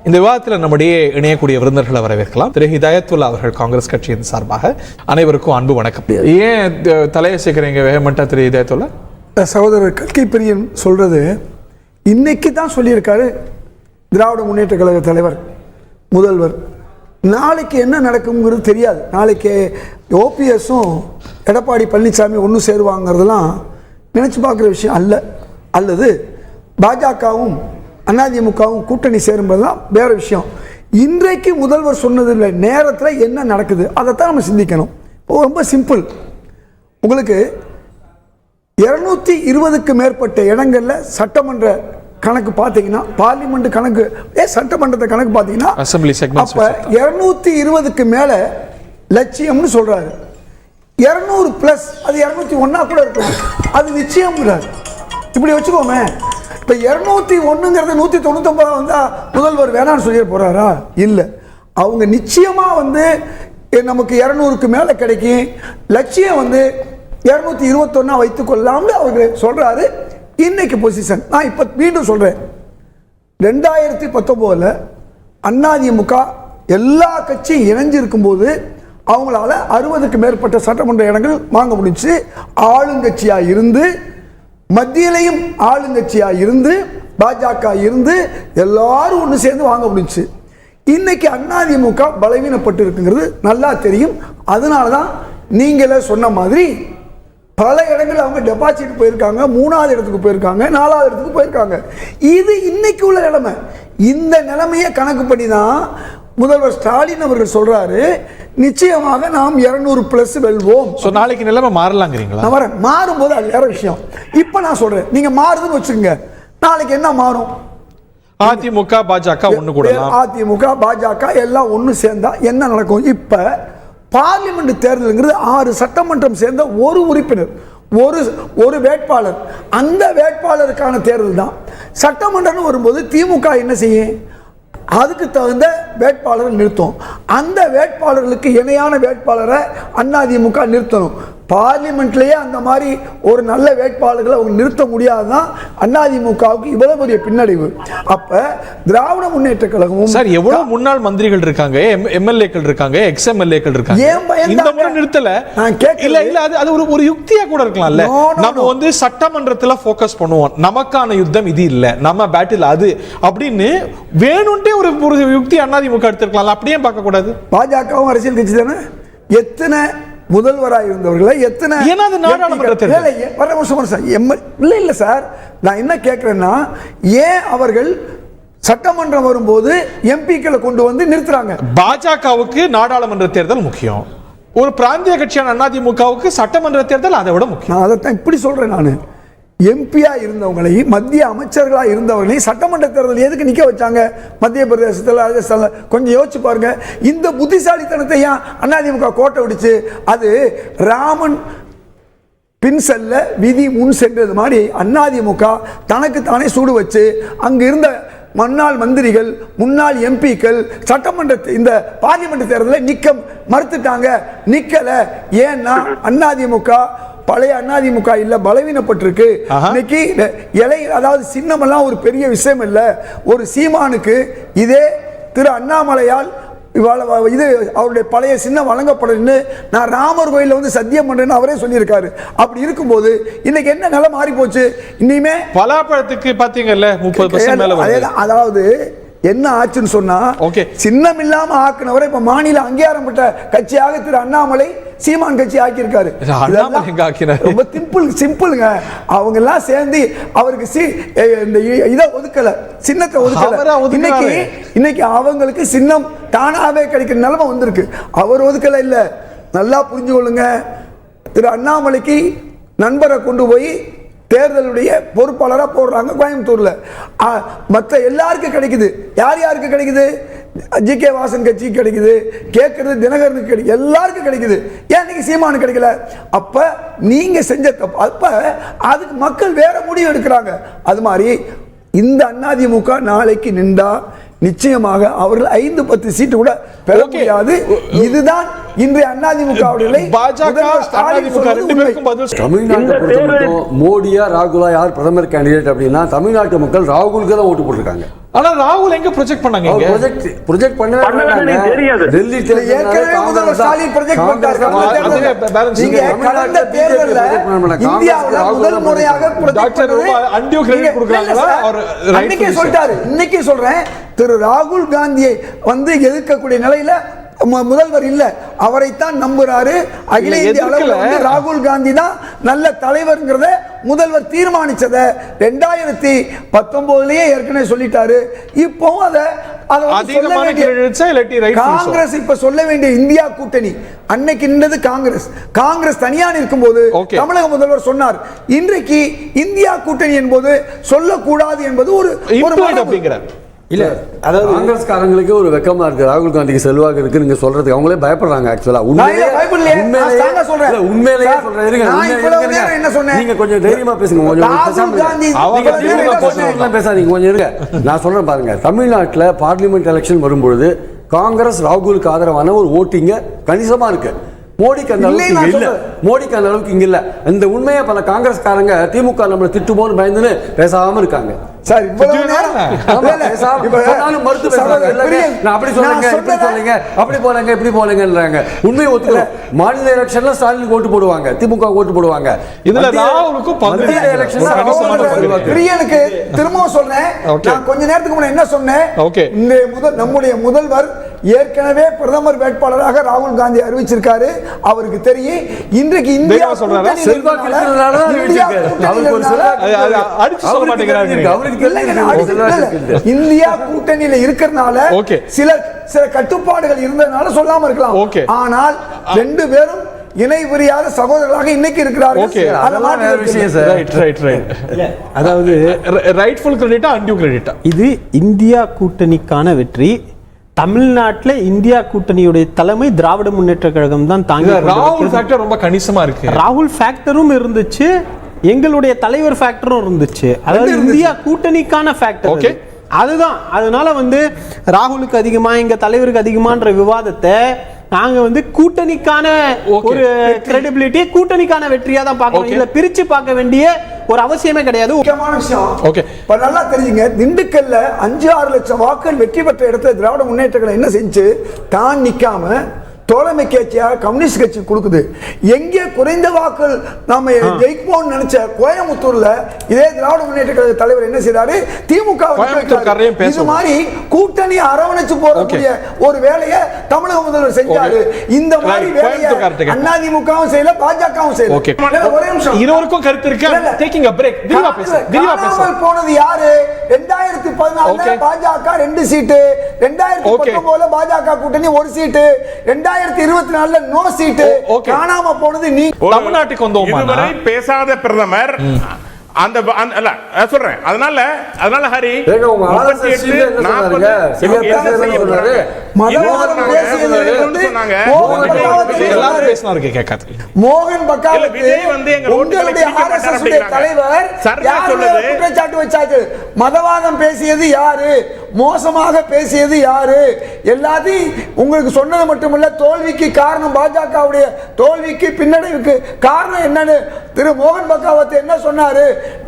இந்த விவாதத்தில் நம்முடைய இணையக்கூடிய விருந்தினர்களை வரவேற்கலாம். திரு ஹிதாயத்துல்லா அவர்கள் காங்கிரஸ் கட்சியின் சார்பாக அனைவருக்கும் அன்பு வணக்கம். ஏன் தலையை சேர்க்கிறீங்க வேகமெண்டா திரு ஹிதாயத்துல்லா? சகோதரர் கல்கி பிரியன் சொல்றது இன்னைக்கு தான் சொல்லியிருக்காரு திராவிட முன்னேற்ற கழக தலைவர் முதல்வர். நாளைக்கு என்ன நடக்குங்கிறது தெரியாது. நாளைக்கு ஓபிஎஸும் எடப்பாடி பழனிசாமி ஒன்று சேருவாங்கிறதுலாம் நினச்சி பார்க்குற விஷயம் அல்ல. அல்லது பாஜகவும் அதிமுகவும் கூட்டணி சேரும்போதுதான் வேற விஷயம். இன்றைக்கு முதல்வர் சொன்னதில்லை, நேரத்தில் என்ன நடக்குது அதைத்தான் நம்ம சிந்திக்கணும். ரொம்ப சிம்பிள். உங்களுக்கு 220க்கு மேற்பட்ட இடங்கள்ல சட்டமன்ற கணக்கு பார்த்தீங்கன்னா, பார்லிமெண்ட் கணக்கு, சட்டமன்றத்தை கணக்கு பார்த்தீங்கன்னா, அப்ப 220க்கு மேல லட்சியம்னு சொல்றாரு. 200 பிளஸ் அது 201 கூட இருக்கும், அது நிச்சயம். இப்படி வச்சுக்கோமே. இப்ப 201ங்கிறது 199 வந்தா முதல்வர் வேணான்னு சொல்லிட போறாரா? இல்லை. அவங்க நிச்சயமா நமக்கு 200க்கு மேல கிடைக்கும், லட்சியம் 221 வைத்துக் கொள்ளலாம்னு அவரு சொல்றாரு. இன்னைக்கு பொசிஷன் நான் இப்ப மீண்டும் சொல்றேன். 2019 அதிமுக எல்லா கட்சியும் இணைஞ்சிருக்கும் போது அவங்களால 60க்கு மேற்பட்ட சட்டமன்ற இடங்கள் வாங்க முடிஞ்சு. ஆளுங்கட்சியா இருந்து, மத்தியிலையும் ஆளுங்கட்சியா இருந்து, பாஜக இருந்து எல்லாரும் ஒன்று சேர்ந்து வாங்க முடிஞ்சு. இன்னைக்கு அதிமுக பலவீனப்பட்டு இருக்குங்கிறது நல்லா தெரியும். அதனாலதான் நீங்களே சொன்ன மாதிரி பல இடங்கள் அவங்க டெபாசிட் போயிருக்காங்க, 3வது இடத்துக்கு போயிருக்காங்க, 4வது இடத்துக்கு போயிருக்காங்க. இது இன்னைக்கு உள்ள நிலைமை. இந்த நிலைமையை கணக்கு பண்ணி தான் முதல்வர் ஸ்டாலின் அவர்கள் சொல்றாரு, நிச்சயமாக நாம் 200 பிளஸ் வெல்வோம். நாளைக்கு நிலைமை மாறலாங்கிறீங்களா? மாறும்போது அது வேற விஷயம். இப்ப நான் சொல்றேன், நீங்க மாறுதுன்னு வச்சுக்கோங்க, நாளைக்கு என்ன மாறும்? அதிமுக பாஜக ஒண்ணு கூட, அதிமுக பாஜக எல்லாம் ஒண்ணு சேர்ந்தா என்ன நடக்கும்? இப்ப பார்லிமெண்ட் தேர்தலுங்கிறது 6 சட்டமன்றம் சேர்ந்த ஒரு உறுப்பினர், ஒரு வேட்பாளர். அந்த வேட்பாளருக்கான தேர்தல் தான். சட்டமன்றம் வரும்போது திமுக என்ன செய்யும்? அதுக்கு தகுந்த வேட்பாளரை நிறுத்தும். அந்த வேட்பாளர்களுக்கு இணையான வேட்பாளரை அதிமுக நிறுத்தணும். பார்லிமெண்ட்லயே அந்த மாதிரி ஒரு நல்ல வேட்பாளர்களை அவங்க நிறுத்த முடியாதுதான் அதிமுகவுக்கு இவ்வளவு பெரிய பின்னடைவு. அப்ப திராவிட முன்னேற்ற கழகமும் சார், எவ்வளவு முன்னாள் மந்திரிகள் இருக்காங்க, எம்எல்ஏக்கள் இருக்காங்க, எக்ஸ் எம்எல்ஏக்கள் இருக்காங்க, இந்த முறை நிறுத்தல. நான் கேட்கல, இல்ல அது ஒரு யுக்தியா கூட இருக்கலாம்ல. நம்ம சட்டமன்றத்துல போக்கஸ் பண்ணுவோம், நமக்கான யுத்தம் இது இல்ல, நம்ம பேட்டில் அது அப்படின்னு வேணும்ட்டே ஒரு யுக்தி அதிமுக எடுத்திருக்கலாம். அப்படியே பார்க்க கூடாது. பாஜகவும் அரசியல் கட்சி தானே. எத்தனை முதல்வராக இருந்தவர்களை, எத்தனை இல்ல சார், நான் என்ன கேட்கிறேன்னா, ஏன் அவர்கள் சட்டமன்றம் வரும்போது எம்பிக்களை கொண்டு வந்து நிறுத்துறாங்க? பாஜகவுக்கு நாடாளுமன்ற தேர்தல் முக்கியம், ஒரு பிராந்திய கட்சியான அதிமுகவுக்கு சட்டமன்ற தேர்தல் அதை விட முக்கியம். அதைத்தான் இப்படி சொல்றேன். நான் எம்பியா இருந்தவங்களையும் மத்திய அமைச்சர்களா இருந்தவர்களையும் சட்டமன்ற தேர்தல் எதுக்கு நிக்க வச்சாங்க? மத்திய பிரதேசத்தில், ராஜஸ்தான்ல கொஞ்சம் யோசிச்சு பாருங்க. இந்த புத்திசாலித்தனத்தை ஏன் அதிமுக கோட்டை விடுச்சு? அது ராமன் பின் செல்ல விதி முன் சென்றது மாதிரி அதிமுக தனக்கு தானே சூடு வச்சு அங்க இருந்த முன்னாள் மந்திரிகள், முன்னாள் எம்பிக்கள் சட்டமன்ற இந்த பார்லிமெண்ட் தேர்தலில் நிக்க மறுத்துட்டாங்க. நிக்கல. ஏன்னா அதிமுக பழைய அதிமுக இல்ல, பலவீனப்பட்டிருக்கு. இன்னைக்கு இலை, அதாவது சின்னம் எல்லாம் ஒரு பெரிய விஷயம் இல்ல. ஒரு சீமானுக்கு இதே திரு அண்ணாமலையால் இது அவருடைய பழைய சின்னம் வழங்கப்படும். நான் ராமர் கோயில சத்தியம் பண்றேன்னு அவரே சொல்லியிருக்காரு. அப்படி இருக்கும்போது இன்னைக்கு என்ன நிலை மாறி போச்சு? இனிமே பலாப்பழத்துக்கு பாத்தீங்கல்ல 30% மேல வருது. அதாவது என்ன ஆச்சுன்னு சொன்னா, சின்னம் இல்லாம ஆக்குனவரை இப்ப மாநில அங்கீகாரம் பெற்ற கட்சியாக திரு அண்ணாமலை சீமான் கட்சி ஆக்கியிருக்காரு. ரொம்ப சிம்பிளுங்க. அவங்க எல்லாம் சேர்ந்து அவருக்கு இதை ஒதுக்கல, சின்னத்தை ஒதுக்கல. இன்னைக்கு அவங்களுக்கு சின்னம் தானாவே கிடைக்கிற நிலைமை வந்திருக்கு. அவர் ஒதுக்கல. இல்ல, நல்லா புரிஞ்சு கொள்ளுங்க. திரு அண்ணாமலைக்கு நண்பரை கொண்டு போய் தேர்தலுடைய பொறுப்பாளராக போடுறாங்க கோயம்புத்தூர்ல. மற்ற எல்லாருக்கும் கிடைக்குது. யாருக்கு கிடைக்குது? ஜி.கே. வாசன் கட்சி கிடைக்குது, கேட்கறது தினகரனுக்கு கிடைக்குது, எல்லாருக்கும் கிடைக்குது. ஏன் நீங்க சீமானு கிடைக்கல? அப்ப நீங்க செஞ்ச தப்பு. அப்ப அதுக்கு மக்கள் வேற முடிவு எடுக்கிறாங்க. அது மாதிரி இந்த அதிமுக நாளைக்கு நின்றா நிச்சயமாக அவர்கள் 5-10 சீட்டு கூட பெற முடியாது. இதுதான் இன்றைய அதிமுகவிலே பாஜக அதிமுக ரெண்டு பேருக்கும் பதில் தமிழ்நாட்டை பொறுத்த மட்டும் மோடியா ராகுலா யார் பிரதமர் கேண்டிடேட் அப்படின்னா தமிழ்நாட்டு மக்கள் ராகுலுக்கு தான் ஓட்டு போட்டிருக்காங்க. ஆனா ராகுல் எங்க ப்ரொஜெக்ட் பண்ணாங்க? ப்ரொஜெக்ட் பண்ணவே மாட்டாங்க. டெல்லி ஏற்கனவே முதல்வர் ஸ்டாலின் ப்ரொஜெக்ட் பண்ணாரு. நீங்க கடந்த தேர்தல்ல இந்தியாவுல முதல் முறையாக டாக்டர் அன்டியூ கிரெடிட் கொடுக்கறாங்களா? அவர் அன்னைக்கே சொல்லிட்டாரு. இன்னைக்கு சொல்றேன், திரு ராகுல் காந்தியை வந்து எதிர்க்கக்கூடிய நிலையில முதல்வர் இல்ல, அவரைத்தான் நம்புறாரு. அகில இந்திய அளவுல வந்து ராகுல் காந்தி தான் நல்ல தலைவர்ங்கிறத முதல்வர் தீர்மானிச்சத 2019லயே ஏற்கனவே சொல்லிட்டாரு. இப்போ காங்கிரஸ் இப்ப சொல்ல வேண்டிய இந்தியா கூட்டணி அன்னைக்கு நின்றது காங்கிரஸ் தனியா நிற்கும் போது தமிழக முதல்வர் சொன்னார். இன்றைக்கு இந்தியா கூட்டணி என்பது சொல்லக்கூடாது என்பது ஒரு அப்படிங்கிறார். இல்ல, அதாவது காங்கிரஸ்காரங்களுக்கு ஒரு வெக்கமா இருக்கு, ராகுல் காந்திக்கு செல்வாக்கு இருக்கு நீங்க சொல்றதுக்கு. அவங்களே பயப்படுறாங்க. ஆக்சுவலா உண்மையிலேயே சொல்றேன், நீங்க கொஞ்சம் தைரியமா பேசுங்க. கொஞ்சம் பேசாதீங்க, கொஞ்சம் இருங்க. நான் சொல்றேன் பாருங்க, தமிழ்நாட்டில் பார்லிமெண்ட் எலெக்ஷன் வரும்பொழுது காங்கிரஸ் ராகுலுக்கு ஆதரவான ஒரு ஓட்டிங்க கணிசமா இருக்கு. மோடிக்கு அந்த அளவுக்கு இங்க இல்ல. மோடிக்கு அந்த அளவுக்கு இங்க இல்ல. இந்த உண்மையை பல காங்கிரஸ்காரங்க திமுக நம்மள திட்டுமோன்னு பயந்துன்னு பேசாம இருக்காங்க. சார் இவ்வளவு நேரம் மறுத்து பேசுறாங்க. நான் அப்படி சொல்லுங்க, இப்படி சொல்லுங்க, அப்படி போலங்க, இப்படி போலங்கன்றாங்க. உண்மையை ஒத்துக்கிறோம். மாநில எலெக்ஷன்ல ஸ்டாலின் ஓட்டு போடுவாங்க, திமுக ஓட்டு போடுவாங்க. இதுல ராகுலுக்கும் மத்திய எலெக்ஷன்ல பிரியனுக்கு திரும்பவும் சொல்றேன். நான் கொஞ்ச நேரத்துக்கு முன்னாடி என்ன சொன்னேன், இந்த நம்முடைய முதல்வர் ஏற்கனவே பிரதமர் வேட்பாளராக ராகுல் காந்தி அறிவிச்சிருக்காரு. அவருக்கு தெரியும். இன்றைக்கு இந்தியா இந்தியா கூட்டணியில இருக்கிறதுனால சில கட்டுப்பாடுகள் இருந்ததுனால சொல்லாம இருக்கலாம். ஆனால் ரெண்டு பேரும் இணை புரியாத சகோதரர்களாக இன்னைக்கு இருக்கிறார்கள். அதாவது ரைட்ஃபுல் கிரெடிட்டா அன்டியூ கிரெடிட்டா? இது இந்தியா கூட்டணிக்கான வெற்றி. தமிழ்நாட்டில் இந்தியா கூட்டணியுடைய தலைமை திராவிட முன்னேற்ற கழகம் தான் தாங்கி. ராகுல் ஃபேக்டர் ரொம்ப கணிசமா இருக்கு. ராகுல் ஃபேக்டரும் இருந்துச்சு, எங்களுடைய தலைவர் ஃபேக்டரும் இருந்துச்சு. அதாவது இந்தியா கூட்டணிக்கான ஃபேக்டர் அதுதான். அதனால வந்து ராகுலுக்கு அதிகமா எங்க தலைவருக்கு அதிகமான்ற விவாதத்தை நாங்க வந்து கூட்டணிக்கான ஒரு கிரெடிபிலிட்டி, கூட்டணிக்கான வெற்றியா தான் பார்க்கணும். இதுல பிரிச்சு பார்க்க வேண்டிய ஒரு அவசியமே கிடையாது. முக்கியமான விஷயம் நல்லா தெரிஞ்சுங்க. திண்டுக்கல்ல 5-6 லட்சம் வாக்குகள் வெற்றி பெற்ற இடத்துல திராவிட முன்னேற்ற கழகம் என்ன செஞ்சு தான் நிக்காம தோழமை கட்சியாக கம்யூனிஸ்ட் கட்சி கொடுக்குது. எங்கே குறைந்த வாக்குகள் நாம ஜெயிப்போம்னு நினைச்ச கோயம்புத்தூர்ல இதே திராவிட முன்னேற்ற கழக தலைவர் என்ன செய்தாரு, திமுக இது மாதிரி கூட்டணி அரவணைச்சு போறக்கூடிய ஒரு வேலையை தமிழக முதல்வர் செஞ்சாரு. இந்த மாதிரி வேலையை அதிமுகவும் செய்யல, பாஜகவும் செய்யல. ஒரே நிமிஷம், இருவருக்கும் கருத்து இருக்கு. Taking a break. போனது யாரு? 2014 பாஜக 2 சீட்டு, 2019 பாஜக கூட்டணி 1 சீட்டு, 2024 நோ சீட்டு. காணாம போனது நீ. தமிழ்நாட்டுக்கு வந்தோம். இதுவரை பேசாத பிரதமர் அந்த அல்ல சொல்றேன். அதனால ஹரி மோகன் தலைவர் குற்றச்சாட்டு வச்சாச்சு. மதவாதம் பேசியது யாரு, மோசமாக பேசியது யாரு, எல்லாத்தையும் உங்களுக்கு சொன்னது மட்டுமல்ல, தோல்விக்கு காரணம் பாஜகவுடைய தோல்விக்கு பின்னடைவுக்கு காரணம் என்னன்னு திரு மோகன் பகாவத் என்ன சொன்னாரு?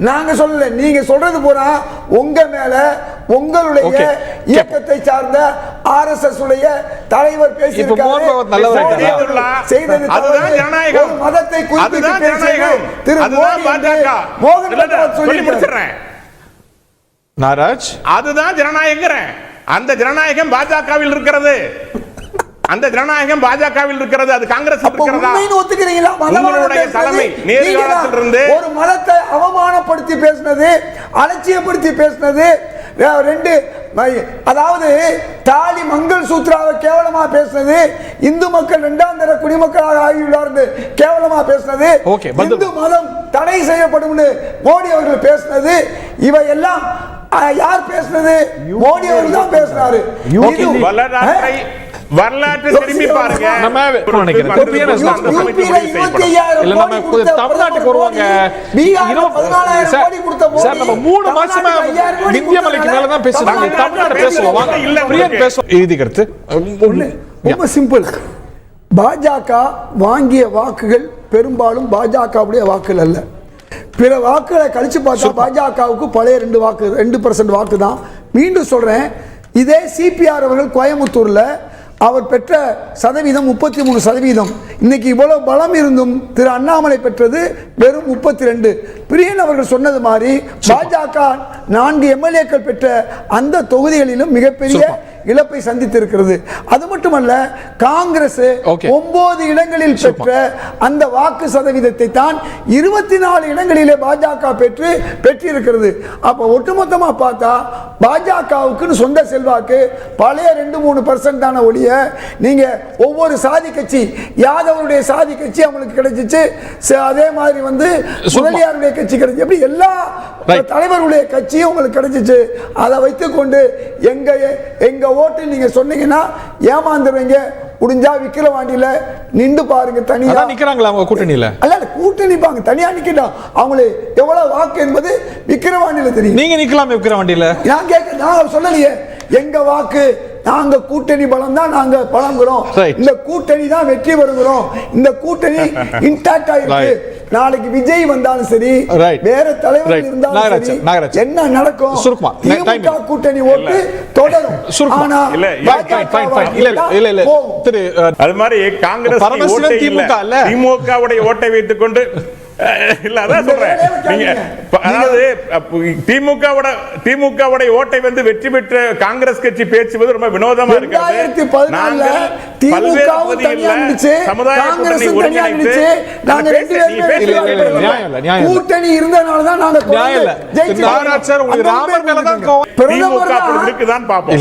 நாங்க சொல்லல, நீங்க சொல்றது போறா உங்க மேல உங்களுடைய இயக்கத்தை சார்ந்த RSS உடைய தலைவர் பேசியிருக்காரு. மதத்தை குறிப்பிட்டு பேசியது திரு மோகன் பகாவத் சொல்லி நாராஜ். அதுதான் ஜனநாயகம். அந்த ஜனநாயகம் பாஜகவில் இருக்கிறது. அந்த ஜனநாயகம் பாஜகவில் இருக்கிறது. அது காங்கிரஸ் ஒத்துக்கிறீங்களா? உங்களுடைய தலைமை நேர்காணத்திலிருந்து ஒரு மதத்தை அவமானப்படுத்தி பேசினது, அலட்சியப்படுத்தி பேசினது, அதாவது தாலி மங்கள் சூத்ராவை கேவலமா பேசினது, இந்து மக்கள் 2ஆம் தர குடிமக்களாக ஆகியுள்ளார் கேவலமா பேசினது, இந்து மதம் தடை செய்யப்படும் மோடி அவர்கள் பேசினது, இவையெல்லாம் யார் பேசினது? மோடி அவர்கள் தான் பேசினாரு. வரலாற்று திரும்பி பாருங்க. தமிழ்நாட்டுக்கு வருவாங்க. 3 மாசமா இந்திய மலைக்கு மேலதான் பேசுறாங்க. தமிழ்நாடு பேசுவோம். இறுதி கருத்து ரொம்ப சிம்பிள். பாஜக வாங்கிய வாக்குகள் பெரும்பாலும் பாஜகவுடைய வாக்குகள் அல்ல. பிற வாக்குகளை கழிச்சு பார்த்தா பாஜகவுக்கு பழைய 2% வாக்கு தான். மீண்டும் சொல்றேன், இதே சிபிஆர் அவர்கள் கோயம்புத்தூர்ல அவர் பெற்ற சதவீதம் 33%. இன்னைக்கு இவ்வளவு பலம் இருந்தும் திரு அண்ணாமலை பெற்றது வெறும் 32. பிரியன் அவர்கள் சொன்னது மாதிரி பாஜக 4 எம்எல்ஏக்கள் பெற்ற அந்த தொகுதிகளிலும் மிகப்பெரிய இழப்பை சந்தித்திருக்கிறது. அது மட்டுமல்ல, காங்கிரஸ் 9 இடங்களில் பெற்ற அந்த வாக்கு சதவீதத்தை தான் 24 இடங்களிலே பாஜக பெற்றிருக்கிறது. அப்ப ஒட்டுமொத்தமா பார்த்தா பாஜகவுக்கு சொந்த செல்வாக்கு பழைய 2-3% ஒழிய நீங்க ஒவ்வொரு சாதி கட்சி, யாதவருடைய சாதி கட்சி அவங்களுக்கு கிடைச்சிச்சு, அதே மாதிரி முதலியாருடைய கட்சி கிடைச்சி, எப்படி எல்லா தலைவருடைய கட்சியும் உங்களுக்கு கிடைச்சிச்சு. அதை வைத்துக்கொண்டு எங்க ஓட்டு நீங்க சொன்னீங்கன்னா ஏமாந்துருவீங்க. முடிஞ்சா விக்கிரவாண்டியில நின்று பாருங்க, தனியா நிக்கிறாங்களா அவங்க கூட்டணியில? அல்ல, கூட்டணி பாங்க, தனியா நிக்கட்டும். அவங்களுக்கு எவ்வளவு வாக்கு என்பது விக்கிரவாண்டியில தெரியும். நீங்க நிக்கலாம் விக்கிரவாண்டியில. நான் சொல்லலையே, எங்க வாக்கு, நாங்க கூட்டணி பலம் தான் நாங்க பலங்குறோம். இந்த கூட்டணி தான் வெற்றி பெறுகிறோம். இந்த கூட்டணி இன்டாக்ட் ஆயிருக்கு. நாளைக்கு விஜய் வந்தாலும் சரி, வேற தலைவர் இருந்தாலும் சரி, என்ன நடக்கும்? திமுக கூட்டணி ஓட்டு தொடரும். ஆனா அது மாதிரி காங்கிரஸ் திமுகவுடைய ஓட்டை வைத்துக் கொண்டு இல்ல, அதான் சொல்றேன். நீங்க அதாவது திமுகவுடைய ஓட்டை வெற்றி பெற்ற காங்கிரஸ் கட்சி பேசுவது ரொம்ப வினோதமா இருக்கிறது. பல்வேறு பகுதிகளில் சமுதாய கூட்டணி ஒருங்கிணைத்து கூட்டணி இருந்தனாலதான் நாங்க திமுக தான் பார்ப்போம்.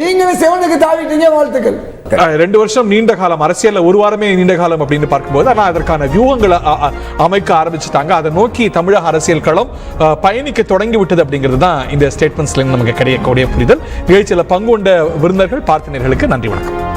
நீங்க செவனுக்கு தாவிட்டீங்க, வாழ்த்துக்கள். 2 வருஷம் நீண்ட காலம், அரசியல்ல 1 வாரமே நீண்ட காலம் அப்படின்னு பார்க்கும்போது, ஆனா அதற்கான வியூகங்களை அமைக்க ஆரம்பிச்சுட்டாங்க. அதை நோக்கி தமிழக அரசியல் களம் பயணிக்க தொடங்கி விட்டது அப்படிங்கிறது தான் இந்த ஸ்டேட்மெண்ட்ஸ்ல நமக்கு கிடைக்கக்கூடிய புரிதல். நிகழ்ச்சியில பங்கு கொண்ட விருந்தினர்கள், பார்த்தினர்களுக்கு நன்றி, வணக்கம்.